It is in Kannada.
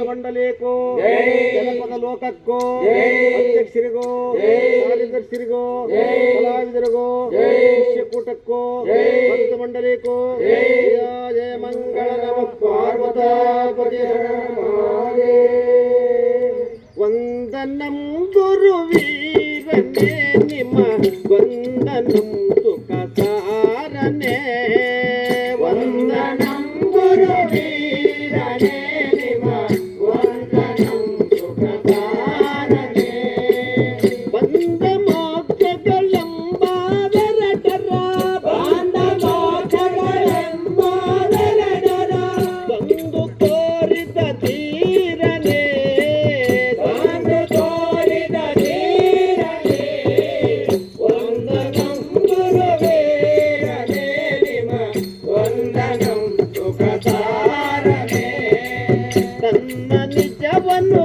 ಮಂಡಲೇಕೋ ಜನಪದ ಲೋಕಕ್ಕೋ ಅಧ್ಯಕ್ಷರಿಗೋ ಕಾರ್ಯದರ್ಶಿರಿಗೋ ಕಲಾವಿದರಿಗೋ ಶಿಷ್ಯಕೂಟಕ್ಕೋ ಭಕ್ತ ಮಂಡಲೇಕೋ ಜಯ ಮಂಗಳ ನಮ ಪಾರ್ವತಾಪತಿ ವಂದನಂ ಗುರುವೀರನೇ ನಿಮ್ಮ ವಂದನಂ ಸುಖ ಸಾರನೇ ವಂದನಂ ಗುರುವೀರನೇ ನಿಮ್ಮ ವಂದನಂ ಸುಖ ಸಾರನೇ ಬಂದ ಮೋಕ್ಷಗಳೆಂಬಾದರಟರ ಬಂದ ಮೋಕ್ಷಗಳೆಂಬಾದರಟರ ಬಂದು ತೋರಿದ ಧೀರನೇ ಬಂದು ತೋರಿದ ಧೀರನೇ ವಂದನಂ ಗುರುವೀರನೇ ನಿಮ್ಮ ವಂದನಂ ಸುಖ ಸಾರನೇ ತನ್ನ ನಿಜವನ್ನು